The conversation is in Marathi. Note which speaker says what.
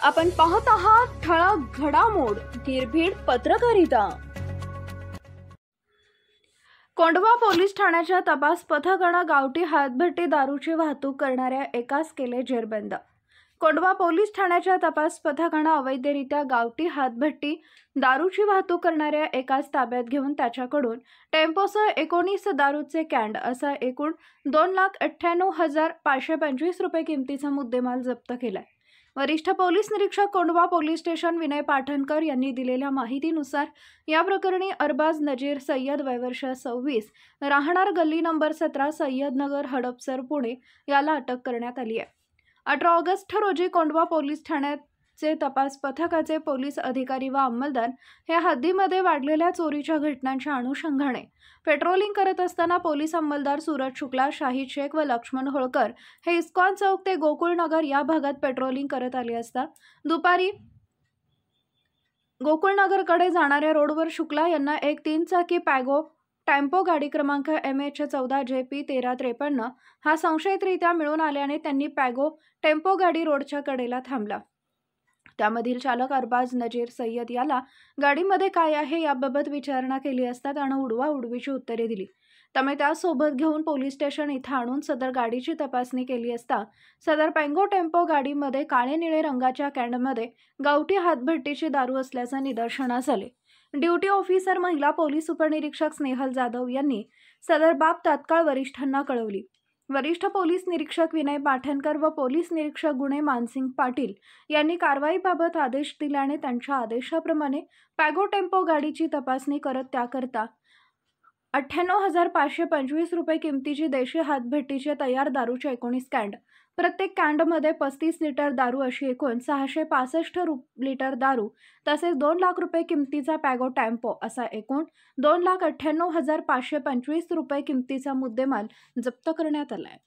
Speaker 1: आपण पाहत आहात ठळक घडामोड गिरभीड पत्रकारिता। कोंढवा पोलीस ठाण्याच्या तपास पथकाने गावठी हातभट्टी दारूची वाहतूक करणाऱ्या एकास केले जेरबंद। कोंढवा पोलीस ठाण्याच्या तपास पथकाने अवैधरित्या गावठी हातभट्टी दारूची वाहतूक करणाऱ्या एकास ताब्यात घेऊन त्याच्याकडून टेम्पोसह 19 दारूचे कॅन असा एकूण 2,98,525 रुपये किमतीचा मुद्देमाल जप्त केलाय। वरिष्ठ पोलीस निरीक्षक कोंढवा पोलीस स्टेशन विनय पाठणकर यांनी दिलेल्या माहितीनुसार या प्रकरणी अरबाज नजीर सय्यद वय वर्ष 26 राहणार गल्ली नंबर 17 सय्यद नगर हडपसर पुणे याला अटक करण्यात आली आहे। 18 ऑगस्ट रोजी कोंढवा पोलीस ठाण्याचे तपास पथकाचे पोलीस अधिकारी व अंमलदार हे हद्दीमध्ये वाढलेल्या चोरीच्या घटनांच्या अनुषंगाने पेट्रोलिंग करत असताना पोलीस अंमलदार सूरज शुक्ला, शाहिद शेख व लक्ष्मण होळकर हे इस्कॉन चौक ते गोकुळ नगर या भागात पेट्रोलिंग करत आले असता दुपारी गोकुळ नगरकडे जाणाऱ्या रोडवर शुक्ला यांना एक 3 चाकी पॅगो टेम्पो गाडी क्रमांक MH14JP 1353 हा संशयितरित्या मिळून आल्याने त्यांनी पॅगो टेम्पो गाडी रोडच्या कडेला थांबला। त्यामधील चालक अरबाज नजीर सय्यद याला गाडीमध्ये काय आहे याबाबत विचारणा केली असता त्याने उडवाउडवीची उत्तरे दिली। त्यामुळे त्यासोबत घेऊन पोलीस स्टेशन इथं आणून सदर गाडीची तपासणी केली असता सदर पॅगो टेम्पो गाडीमध्ये काळे निळे रंगाच्या कॅनमध्ये गावठी हातभट्टीची दारू असल्याचे निदर्शनास आले। ड्युटी ऑफिसर महिला पोलीस उपनिरीक्षक स्नेहल जाधव यांनी सदर बाब तात्काळ वरिष्ठांना कळवली। वरिष्ठ पोलीस निरीक्षक विनय पाठणकर व पोलीस निरीक्षक गुणे मानसिंग पाटील यांनी कारवाईबाबत आदेश दिल्याने त्यांच्या आदेशाप्रमाणे पॅगो टेम्पो गाडीची तपासणी करत त्याकरता 98,525 रुपये किमतीची देशी हातभट्टीचे तयार दारूचे 19 कॅन, प्रत्येक कॅनमध्ये 35 लिटर दारू अशी एकूण 665 लिटर दारू तसेच 2 लाख रुपये किमतीचा पॅगो टेम्पो असा एकूण 2,98,525 रुपये किमतीचा मुद्देमाल जप्त करण्यात आला आहे।